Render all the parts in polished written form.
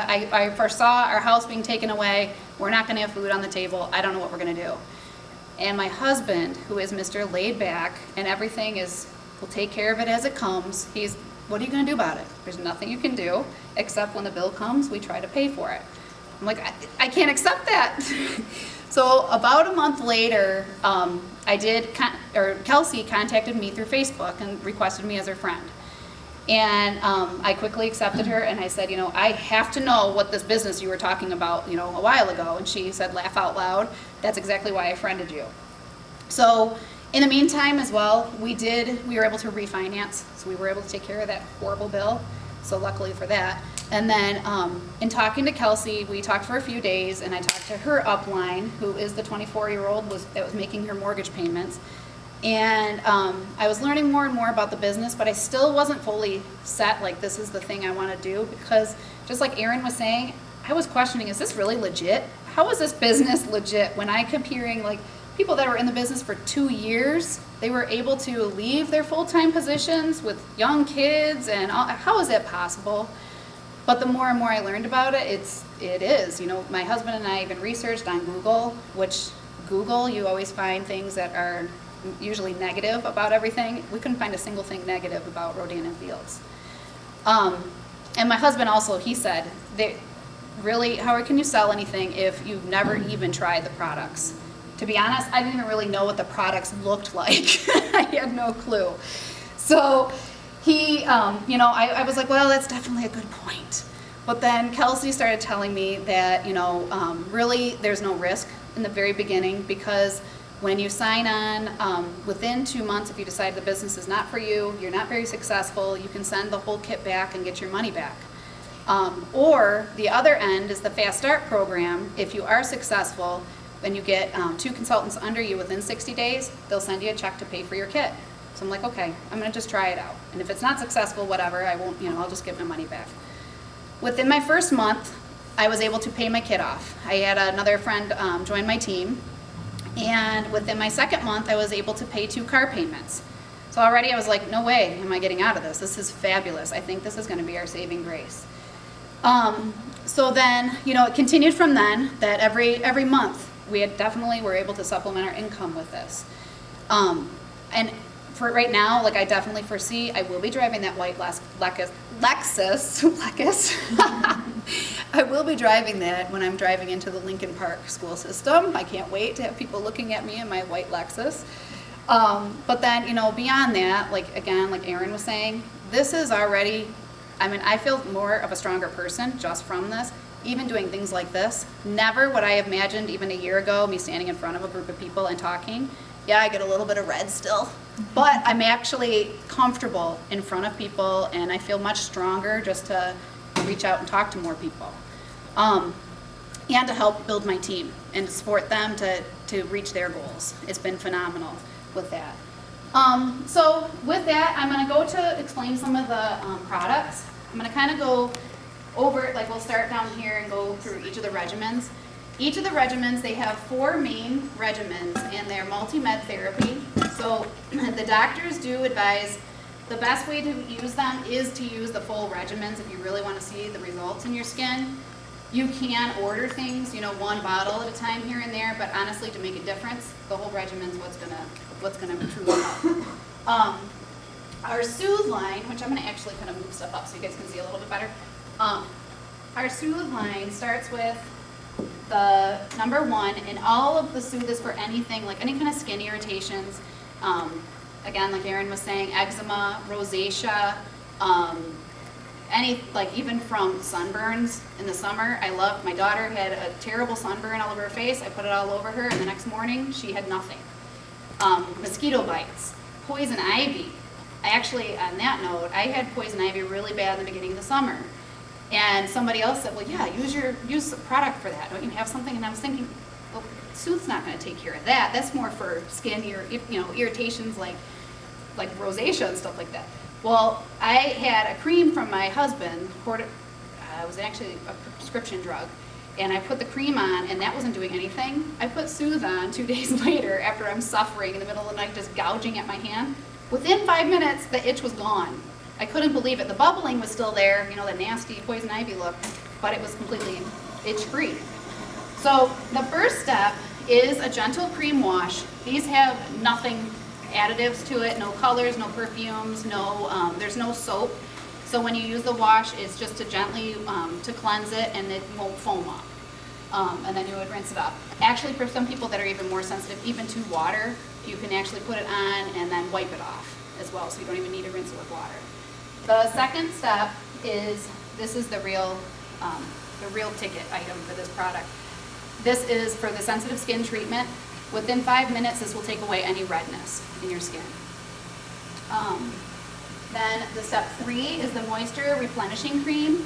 I foresaw our house being taken away. We're not going to have food on the table. I don't know what we're going to do. And my husband, who is Mr. Laid Back, and everything is, we'll take care of it as it comes. He's, what are you going to do about it? There's nothing you can do, except when the bill comes, we try to pay for it. I'm like, I can't accept that. So about a month later, Kelsey contacted me through Facebook and requested me as her friend. And I quickly accepted her, and I said, I have to know what this business you were talking about, a while ago. And she said, laugh out loud. That's exactly why I friended you. So in the meantime as well, we were able to refinance. So we were able to take care of that horrible bill. So luckily for that. And then in talking to Kelsey, we talked for a few days, and I talked to her upline, who is the 24-year-old that was making her mortgage payments. And I was learning more and more about the business, but I still wasn't fully set, like this is the thing I want to do, because just like Erin was saying, I was questioning, is this really legit? How is this business legit? When I kept hearing like people that were in the business for 2 years, they were able to leave their full-time positions with young kids, and how is that possible? But the more and more I learned about it, it is. My husband and I even researched on Google, which Google, you always find things that are usually negative about everything. We couldn't find a single thing negative about Rodan and Fields. And my husband also, he said, really, Howard, can you sell anything if you've never even tried the products? To be honest, I didn't even really know what the products looked like. I had no clue. So he, I was like, well, that's definitely a good point. But then Kelsey started telling me that, really there's no risk in the very beginning, because when you sign on, within 2 months, if you decide the business is not for you, you're not very successful, you can send the whole kit back and get your money back. Or the other end is the Fast Start program. If you are successful and you get 2 consultants under you within 60 days, they'll send you a check to pay for your kit. So I'm like, okay, I'm gonna just try it out. And if it's not successful, whatever, I won't, I'll just get my money back. Within my first month, I was able to pay my kit off. I had another friend join my team. And within my second month, I was able to pay 2 car payments. So already I was like, no way am I getting out of this. This is fabulous. I think this is going to be our saving grace. So then, it continued from then that every month we were able to supplement our income with this. And for right now, like I definitely foresee I will be driving that white Lexus. I will be driving that when I'm driving into the Lincoln Park school system. I can't wait to have people looking at me in my white Lexus. But then, beyond that, like Erin was saying, this is already, I feel more of a stronger person just from this. Even doing things like this, never would I have imagined even a year ago me standing in front of a group of people and talking. Yeah, I get a little bit of red still, but I'm actually comfortable in front of people, and I feel much stronger just to reach out and talk to more people, and to help build my team and to support them to reach their goals. It's been phenomenal with that. So with that, I'm going to go to explain some of the products. I'm going to kind of go over, like we'll start down here and go through each of the regimens. Each of the regimens, they have 4 main regimens, and they're multi-med therapy. So the doctors do advise the best way to use them is to use the full regimens if you really want to see the results in your skin. You can order things, 1 bottle at a time here and there, but honestly, to make a difference, the whole regimen's what's gonna truly help. Our Soothe line, which I'm gonna actually kind of move stuff up so you guys can see a little bit better. Our Soothe line starts with the number 1, and all of the Soothe is for anything, like any kind of skin irritations. Again, like Erin was saying, eczema, rosacea, even from sunburns in the summer. My daughter had a terrible sunburn all over her face. I put it all over her, and the next morning she had nothing. Mosquito bites, poison ivy. On that note, I had poison ivy really bad in the beginning of the summer. And somebody else said, well, yeah, use a product for that. Don't you have something? And I was thinking, well, Soothe's not going to take care of that. That's more for skin irritations like rosacea and stuff like that. Well, I had a cream from my husband. It was actually a prescription drug. And I put the cream on, and that wasn't doing anything. I put Soothe on 2 days later after I'm suffering in the middle of the night, just gouging at my hand. Within 5 minutes, the itch was gone. I couldn't believe it. The bubbling was still there, the nasty poison ivy look. but it was completely itch-free. So the first step is a gentle cream wash. These have nothing additives to it, no colors, no perfumes, there's no soap. So when you use the wash, it's just to gently to cleanse it, and it won't foam up. And then you would rinse it up. Actually, for some people that are even more sensitive, even to water, you can actually put it on and then wipe it off as well, so you don't even need to rinse it with water. The second step is, this is the real ticket item for this product. This is for the sensitive skin treatment. Within 5 minutes, this will take away any redness in your skin. Then the step 3 is the moisture replenishing cream.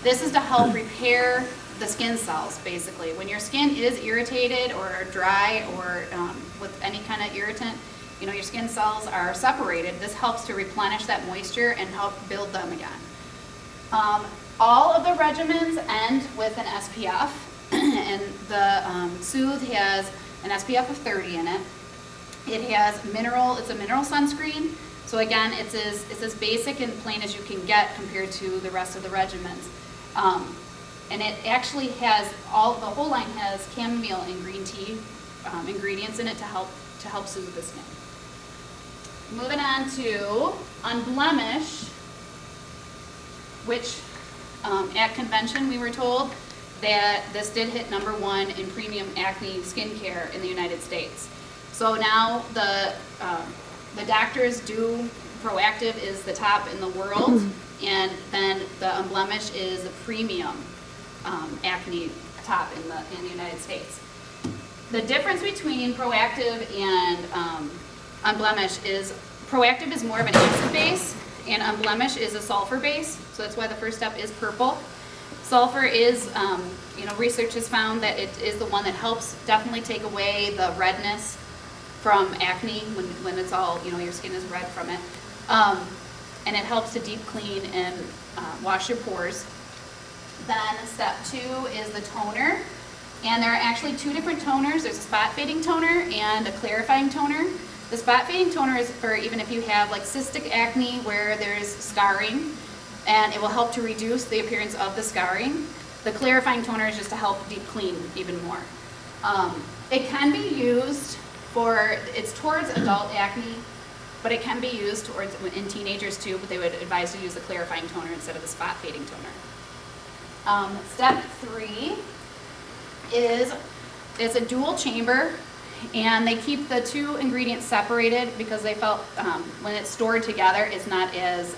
This is to help repair the skin cells, basically. When your skin is irritated or dry or with any kind of irritant, your skin cells are separated. This helps to replenish that moisture and help build them again. All of the regimens end with an SPF, and the Soothe has an SPF of 30 in it. It has it's a mineral sunscreen. So again, it's as basic and plain as you can get compared to the rest of the regimens. And it actually has the whole line has chamomile and green tea ingredients in it to help soothe the skin. Moving on to Unblemish, which at convention we were told that this did hit #1 in premium acne skincare in the United States. So now the doctors do, Proactive is the top in the world, and then the Unblemish is the premium acne top in the United States. The difference between Proactive and Unblemish is Proactive is more of an acid base, and Unblemish is a sulfur base. So that's why the first step is purple. Sulfur is, research has found that it is the one that helps definitely take away the redness from acne when it's all, your skin is red from it. And it helps to deep clean and wash your pores. Then step 2 is the toner. And there are actually 2 different toners. There's a spot fading toner and a clarifying toner. The spot fading toner is for even if you have like cystic acne where there's scarring, and it will help to reduce the appearance of the scarring. The clarifying toner is just to help deep clean even more. It can be used it's towards adult acne, but it can be used in teenagers too, but they would advise to use the clarifying toner instead of the spot fading toner. Step 3 is it's a dual chamber, and they keep the 2 ingredients separated because they felt when it's stored together, it's not as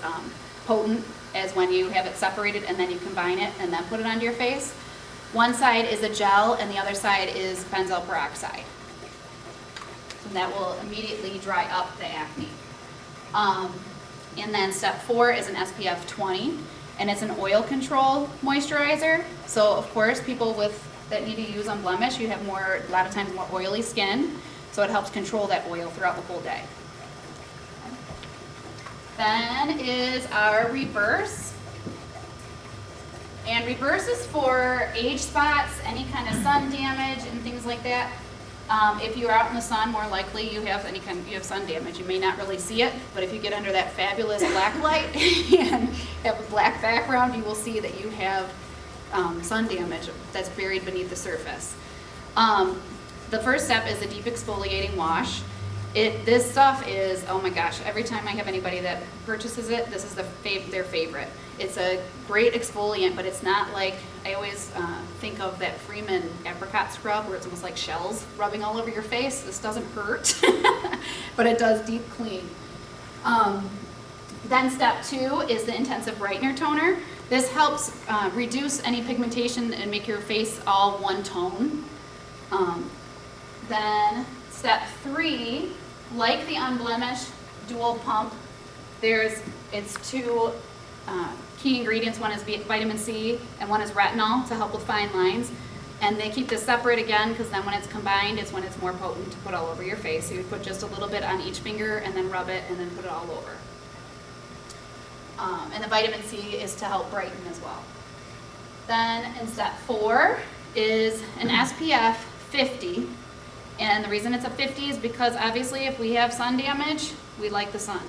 potent as when you have it separated and then you combine it and then put it onto your face. One side is a gel and the other side is benzoyl peroxide. So that will immediately dry up the acne. And then step 4 is an SPF 20, and it's an oil control moisturizer. So of course, people that need to use Unblemish, you have a lot of times more oily skin, so it helps control that oil throughout the whole day. Then is our Reverse. And Reverse is for age spots, any kind of sun damage and things like that. If you're out in the sun, more likely you have sun damage. You may not really see it, but if you get under that fabulous black light and have a black background, you will see that you have sun damage that's buried beneath the surface. The first step is a deep exfoliating wash. This stuff is, oh my gosh, every time I have anybody that purchases it, this is their favorite. It's a great exfoliant, but it's not like, I always think of that Freeman apricot scrub where it's almost like shells rubbing all over your face. This doesn't hurt, but it does deep clean. Then step 2 is the intensive brightener toner. This helps reduce any pigmentation and make your face all one tone. Then step 3, like the Unblemished dual pump, it's 2 key ingredients. One is vitamin C and one is retinol to help with fine lines. And they keep this separate again because then when it's combined, it's when it's more potent to put all over your face. So you would put just a little bit on each finger and then rub it and then put it all over. And the vitamin C is to help brighten as well. Then in step 4 is an SPF 50. And the reason it's a 50 is because obviously if we have sun damage, we like the sun.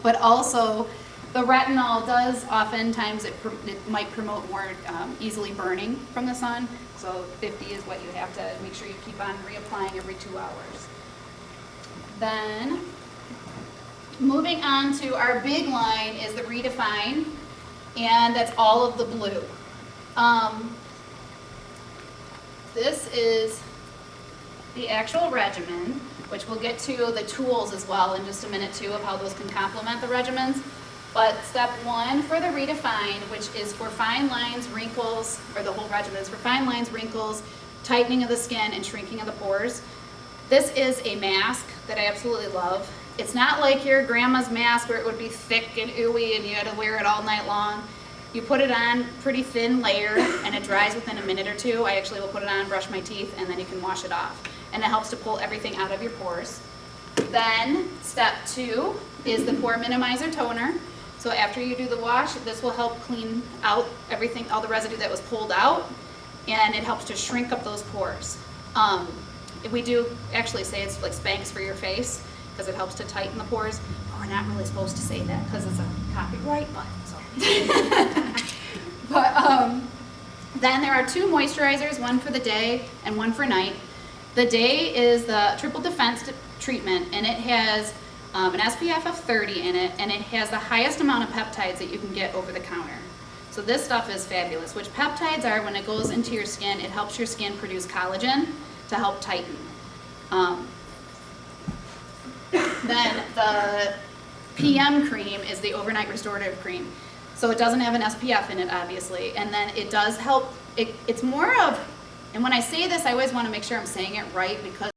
But also The retinol does oftentimes, it might promote more easily burning from the sun. So 50 is what you have to make sure you keep on reapplying every 2 hours. Then, moving on to our big line is the Redefine, and that's all of the blue. This is the actual regimen, which we'll get to the tools as well in just a minute too of how those can complement the regimens. But step 1 for the Redefine, which is for fine lines, wrinkles, or the whole regimen is for fine lines, wrinkles, tightening of the skin, and shrinking of the pores. This is a mask that I absolutely love. It's not like your grandma's mask where it would be thick and ooey and you had to wear it all night long. You put it on pretty thin layer and it dries within a minute or two. I actually will put it on, brush my teeth, and then you can wash it off. And it helps to pull everything out of your pores. Then step 2 is the Pore Minimizer Toner. So after you do the wash, this will help clean out everything, all the residue that was pulled out, and it helps to shrink up those pores. We do actually say it's like Spanx for your face because it helps to tighten the pores. But we're not really supposed to say that because it's a copyright button. So. But then there are 2 moisturizers, one for the day and one for night. The day is the Triple Defense treatment, and it has an SPF of 30 in it, and it has the highest amount of peptides that you can get over the counter. So this stuff is fabulous. Which peptides are, when it goes into your skin, it helps your skin produce collagen to help tighten. Then the PM cream is the overnight restorative cream. So it doesn't have an SPF in it, obviously, and then it does help, it's more of, and when I say this, I always want to make sure I'm saying it right because